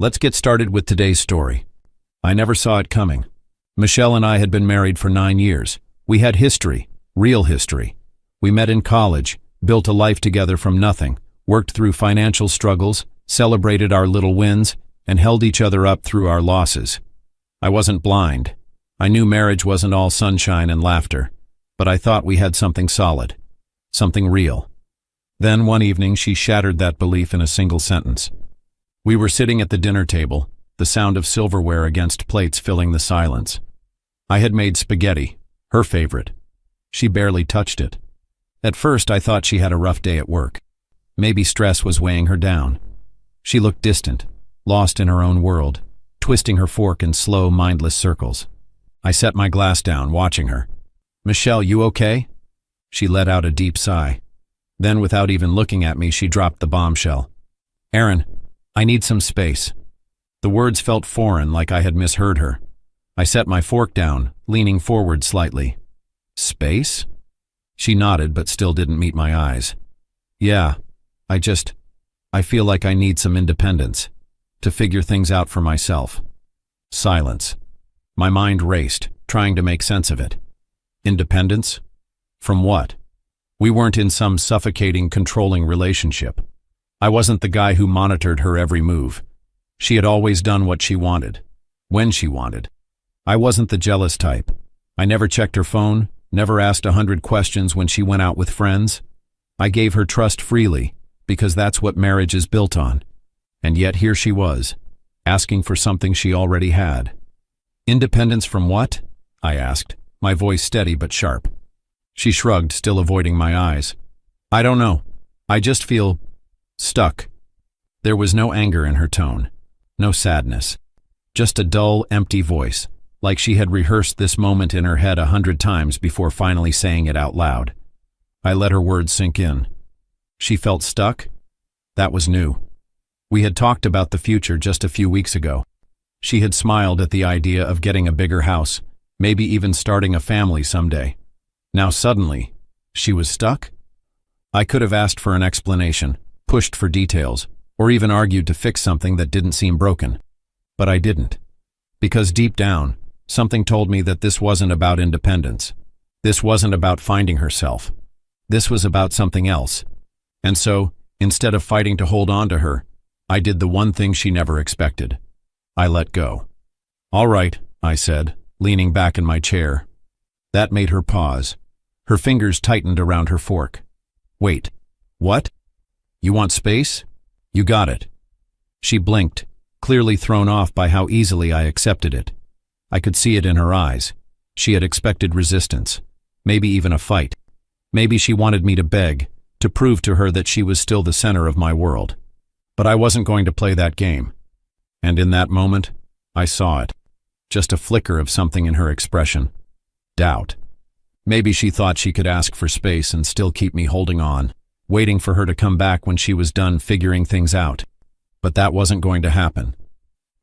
Let's get started with today's story. I never saw it coming. Michelle and I had been married for 9 years. We had history, real history. We met in college, built a life together from nothing, worked through financial struggles, celebrated our little wins, and held each other up through our losses. I wasn't blind. I knew marriage wasn't all sunshine and laughter, but I thought we had something solid, something real. Then one evening she shattered that belief in a single sentence. We were sitting at the dinner table, the sound of silverware against plates filling the silence. I had made spaghetti, her favorite. She barely touched it. At first I thought she had a rough day at work. Maybe stress was weighing her down. She looked distant, lost in her own world, twisting her fork in slow, mindless circles. I set my glass down, watching her. "Michelle, you okay?" She let out a deep sigh. Then, without even looking at me, she dropped the bombshell. "Aaron, I need some space." The words felt foreign, like I had misheard her. I set my fork down, leaning forward slightly. "Space?" She nodded, but still didn't meet my eyes. "Yeah, I feel like I need some independence, to figure things out for myself." Silence. My mind raced, trying to make sense of it. Independence? From what? We weren't in some suffocating, controlling relationship. I wasn't the guy who monitored her every move. She had always done what she wanted, when she wanted. I wasn't the jealous type. I never checked her phone, never asked 100 questions when she went out with friends. I gave her trust freely, because that's what marriage is built on. And yet here she was, asking for something she already had. "Independence from what?" I asked, my voice steady but sharp. She shrugged, still avoiding my eyes. "I don't know. I just feel stuck." There was no anger in her tone, no sadness. Just a dull, empty voice, like she had rehearsed this moment in her head 100 times before finally saying it out loud. I let her words sink in. She felt stuck? That was new. We had talked about the future just a few weeks ago. She had smiled at the idea of getting a bigger house, maybe even starting a family someday. Now suddenly, she was stuck? I could have asked for an explanation, pushed for details, or even argued to fix something that didn't seem broken. But I didn't. Because deep down, something told me that this wasn't about independence. This wasn't about finding herself. This was about something else. And so, instead of fighting to hold on to her, I did the one thing she never expected. I let go. "All right," I said, leaning back in my chair. That made her pause. Her fingers tightened around her fork. "Wait. What? You want space? You got it." She blinked, clearly thrown off by how easily I accepted it. I could see it in her eyes. She had expected resistance, maybe even a fight. Maybe she wanted me to beg, to prove to her that she was still the center of my world. But I wasn't going to play that game. And in that moment, I saw it. Just a flicker of something in her expression. Doubt. Maybe she thought she could ask for space and still keep me holding on, waiting for her to come back when she was done figuring things out. But that wasn't going to happen.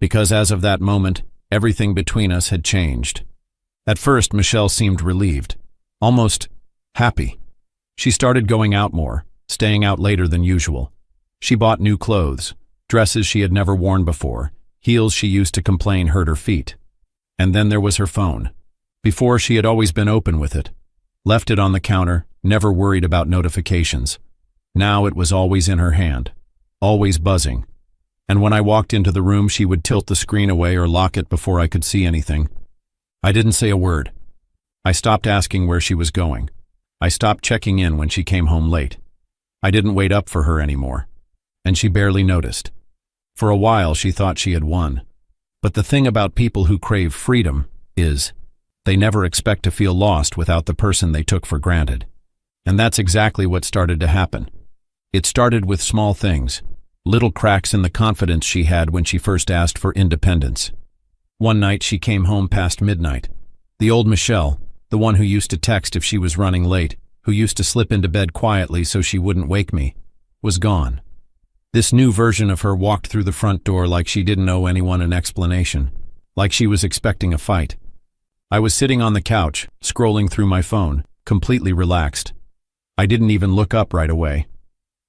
Because as of that moment, everything between us had changed. At first, Michelle seemed relieved, almost happy. She started going out more, staying out later than usual. She bought new clothes, dresses she had never worn before, heels she used to complain hurt her feet. And then there was her phone. Before, she had always been open with it. Left it on the counter, never worried about notifications. Now it was always in her hand, always buzzing. And when I walked into the room, she would tilt the screen away or lock it before I could see anything. I didn't say a word. I stopped asking where she was going. I stopped checking in when she came home late. I didn't wait up for her anymore. And she barely noticed. For a while, she thought she had won. But the thing about people who crave freedom is they never expect to feel lost without the person they took for granted. And that's exactly what started to happen. It started with small things, little cracks in the confidence she had when she first asked for independence. One night she came home past midnight. The old Michelle, the one who used to text if she was running late, who used to slip into bed quietly so she wouldn't wake me, was gone. This new version of her walked through the front door like she didn't owe anyone an explanation, like she was expecting a fight. I was sitting on the couch, scrolling through my phone, completely relaxed. I didn't even look up right away.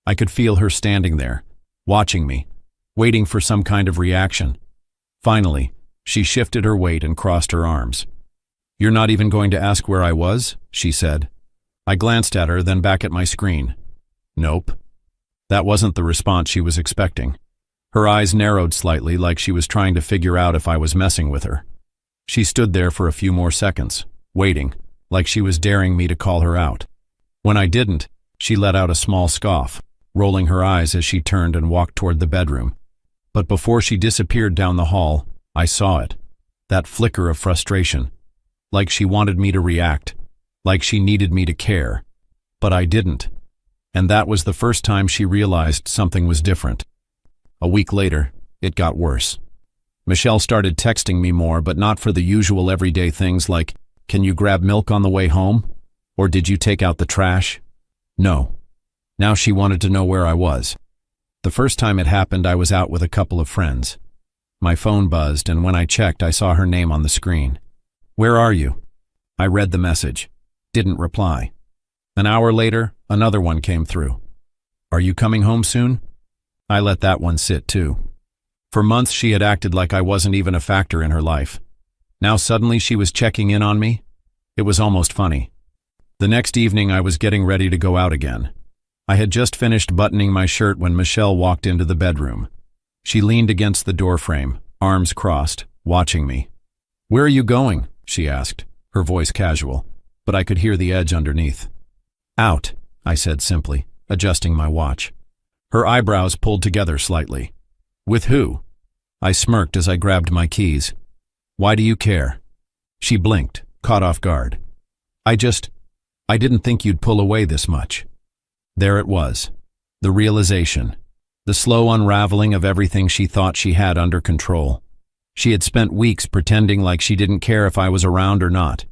I could feel her standing there, watching me, waiting for some kind of reaction. Finally, she shifted her weight and crossed her arms. "You're not even going to ask where I was?" she said. I glanced at her, then back at my screen. Nope. That wasn't the response she was expecting. Her eyes narrowed slightly, like she was trying to figure out if I was messing with her. She stood there for a few more seconds, waiting, like she was daring me to call her out. When I didn't, she let out a small scoff, rolling her eyes as she turned and walked toward the bedroom. But before she disappeared down the hall, I saw it. That flicker of frustration. Like she wanted me to react. Like she needed me to care. But I didn't. And that was the first time she realized something was different. A week later, it got worse. Michelle started texting me more, but not for the usual everyday things like, "Can you grab milk on the way home?" Or "Did you take out the trash?" No. Now she wanted to know where I was. The first time it happened, I was out with a couple of friends. My phone buzzed, and when I checked, I saw her name on the screen. "Where are you?" I read the message. Didn't reply. An hour later, another one came through. "Are you coming home soon?" I let that one sit too. For months she had acted like I wasn't even a factor in her life. Now suddenly she was checking in on me. It was almost funny. The next evening I was getting ready to go out again. I had just finished buttoning my shirt when Michelle walked into the bedroom. She leaned against the doorframe, arms crossed, watching me. "Where are you going?" she asked, her voice casual, but I could hear the edge underneath. "Out," I said simply, adjusting my watch. Her eyebrows pulled together slightly. "With who?" I smirked as I grabbed my keys. "Why do you care?" She blinked, caught off guard. I didn't think you'd pull away this much." There it was. The realization. The slow unraveling of everything she thought she had under control. She had spent weeks pretending like she didn't care if I was around or not.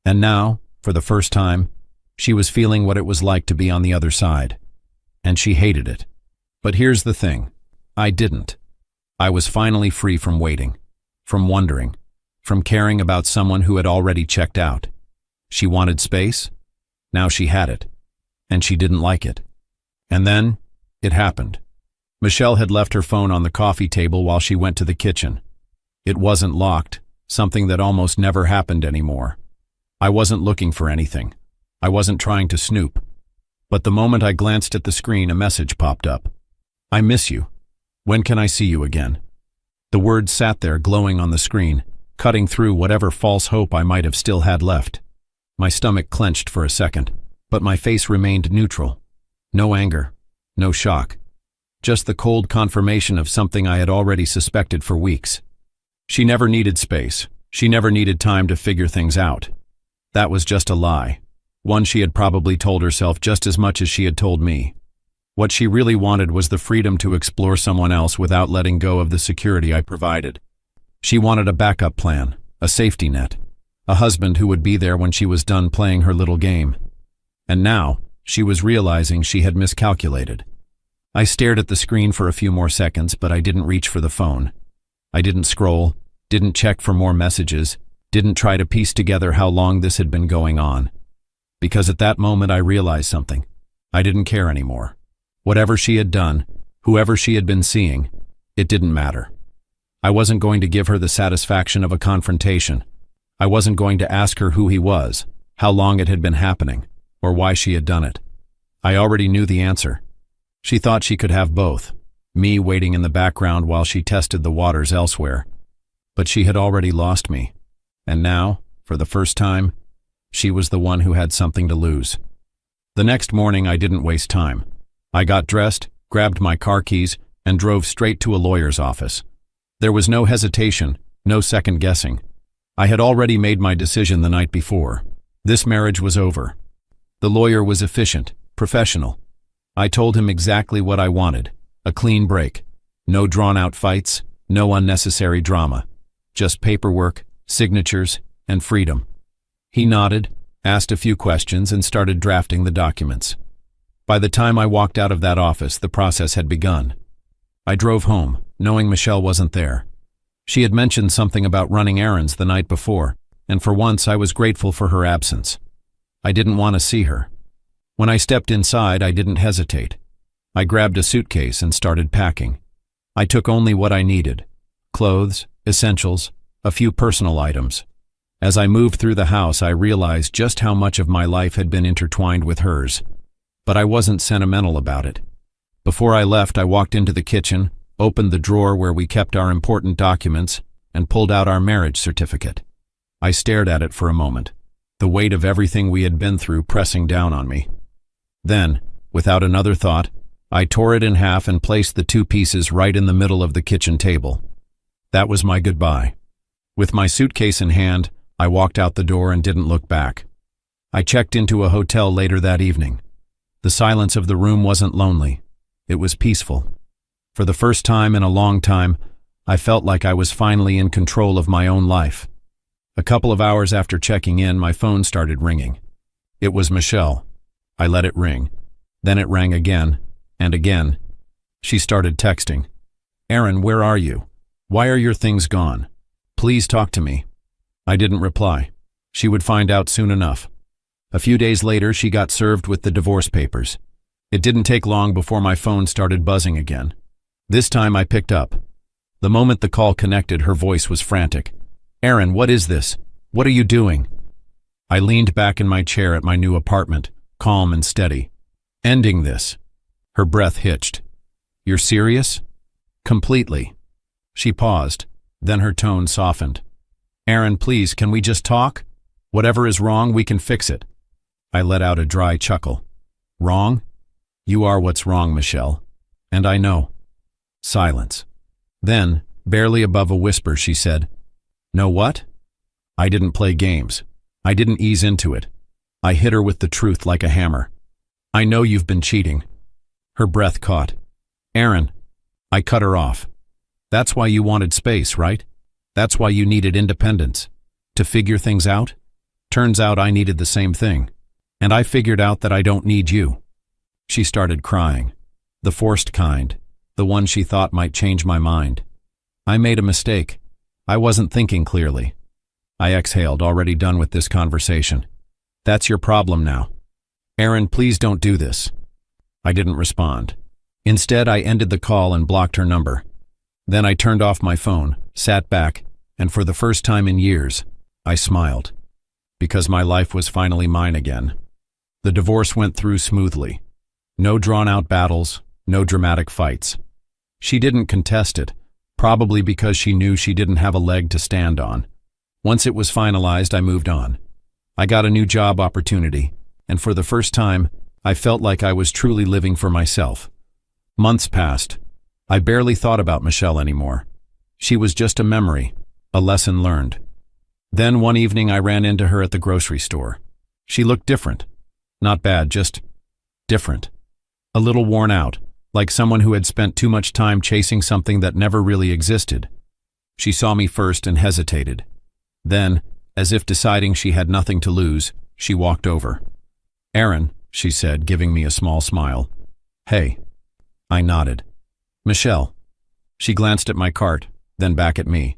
And now, for the first time, she was feeling what it was like to be on the other side. And she hated it. But here's the thing. I didn't. I was finally free from waiting, from wondering, from caring about someone who had already checked out. She wanted space. Now she had it. And she didn't like it. And then, it happened. Michelle had left her phone on the coffee table while she went to the kitchen. It wasn't locked, something that almost never happened anymore. I wasn't looking for anything. I wasn't trying to snoop. But the moment I glanced at the screen, a message popped up. "I miss you. When can I see you again?" The words sat there glowing on the screen, cutting through whatever false hope I might have still had left. My stomach clenched for a second, but my face remained neutral. No anger, no shock. Just the cold confirmation of something I had already suspected for weeks. She never needed space. She never needed time to figure things out. That was just a lie. One she had probably told herself just as much as she had told me. What she really wanted was the freedom to explore someone else without letting go of the security I provided. She wanted a backup plan, a safety net, a husband who would be there when she was done playing her little game. And now, she was realizing she had miscalculated. I stared at the screen for a few more seconds, but I didn't reach for the phone. I didn't scroll, didn't check for more messages, didn't try to piece together how long this had been going on. Because at that moment I realized something. I didn't care anymore. Whatever she had done, whoever she had been seeing, it didn't matter. I wasn't going to give her the satisfaction of a confrontation. I wasn't going to ask her who he was, how long it had been happening, or why she had done it. I already knew the answer. She thought she could have both, me waiting in the background while she tested the waters elsewhere. But she had already lost me. And now, for the first time, she was the one who had something to lose. The next morning I didn't waste time. I got dressed, grabbed my car keys, and drove straight to a lawyer's office. There was no hesitation, no second guessing. I had already made my decision the night before. This marriage was over. The lawyer was efficient, professional. I told him exactly what I wanted, a clean break. No drawn-out fights, no unnecessary drama. Just paperwork, signatures, and freedom. He nodded, asked a few questions, and started drafting the documents. By the time I walked out of that office, the process had begun. I drove home, knowing Michelle wasn't there. She had mentioned something about running errands the night before, and for once I was grateful for her absence. I didn't want to see her. When I stepped inside, I didn't hesitate. I grabbed a suitcase and started packing. I took only what I needed: clothes, essentials, a few personal items. As I moved through the house, I realized just how much of my life had been intertwined with hers. But I wasn't sentimental about it. Before I left, I walked into the kitchen, opened the drawer where we kept our important documents, and pulled out our marriage certificate. I stared at it for a moment, the weight of everything we had been through pressing down on me. Then, without another thought, I tore it in half and placed the two pieces right in the middle of the kitchen table. That was my goodbye. With my suitcase in hand, I walked out the door and didn't look back. I checked into a hotel later that evening. The silence of the room wasn't lonely. It was peaceful. For the first time in a long time, I felt like I was finally in control of my own life. A couple of hours after checking in, my phone started ringing. It was Michelle. I let it ring. Then it rang again, and again. She started texting. "Aaron, where are you? Why are your things gone? Please talk to me." I didn't reply. She would find out soon enough. A few days later, she got served with the divorce papers. It didn't take long before my phone started buzzing again. This time I picked up. The moment the call connected, her voice was frantic. "Aaron, what is this? What are you doing?" I leaned back in my chair at my new apartment, calm and steady. "Ending this." Her breath hitched. "You're serious?" "Completely." She paused, then her tone softened. "Aaron, please, can we just talk? Whatever is wrong, we can fix it." I let out a dry chuckle. "Wrong? You are what's wrong, Michelle. And I know." Silence. Then, barely above a whisper, she said, "Know what? I didn't play games. I didn't ease into it. I hit her with the truth like a hammer. I know you've been cheating." Her breath caught. "Aaron." I cut her off. "That's why you wanted space, right? That's why you needed independence. To figure things out? Turns out I needed the same thing. And I figured out that I don't need you." She started crying. The forced kind. The one she thought might change my mind. I made a mistake. I wasn't thinking clearly. I exhaled, already done with this conversation. "That's your problem now. Aaron, please don't do this." I didn't respond. Instead, I ended the call and blocked her number. Then I turned off my phone, sat back, and for the first time in years, I smiled. Because my life was finally mine again. The divorce went through smoothly. No drawn-out battles, no dramatic fights. She didn't contest it, probably because she knew she didn't have a leg to stand on. Once it was finalized, I moved on. I got a new job opportunity, and for the first time, I felt like I was truly living for myself. Months passed. I barely thought about Michelle anymore. She was just a memory, a lesson learned. Then one evening I ran into her at the grocery store. She looked different. Not bad, just different. A little worn out, like someone who had spent too much time chasing something that never really existed. She saw me first and hesitated. Then, as if deciding she had nothing to lose, she walked over. "Aaron," she said, giving me a small smile. "Hey." I nodded. "Michelle." She glanced at my cart, then back at me.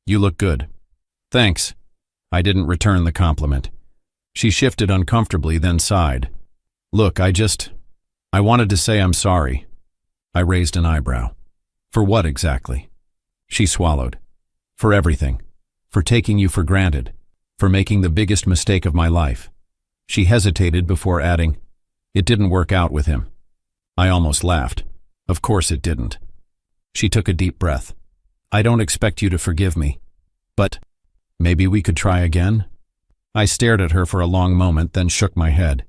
"You look good." "Thanks." I didn't return the compliment. She shifted uncomfortably, then sighed. "Look, I wanted to say I'm sorry." I raised an eyebrow. "For what exactly?" She swallowed. "For everything. For taking you for granted. For making the biggest mistake of my life." She hesitated before adding, "It didn't work out with him." I almost laughed. Of course it didn't. She took a deep breath. "I don't expect you to forgive me. But maybe we could try again?" I stared at her for a long moment, then shook my head.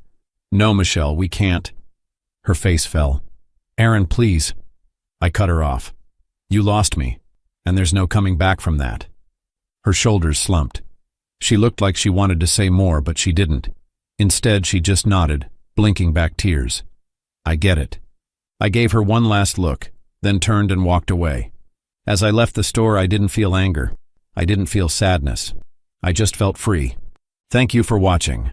"No, Michelle, we can't." Her face fell. "Aaron, please." I cut her off. "You lost me, and there's no coming back from that." Her shoulders slumped. She looked like she wanted to say more, but she didn't. Instead, she just nodded, blinking back tears. "I get it." I gave her one last look, then turned and walked away. As I left the store, I didn't feel anger. I didn't feel sadness. I just felt free. Thank you for watching.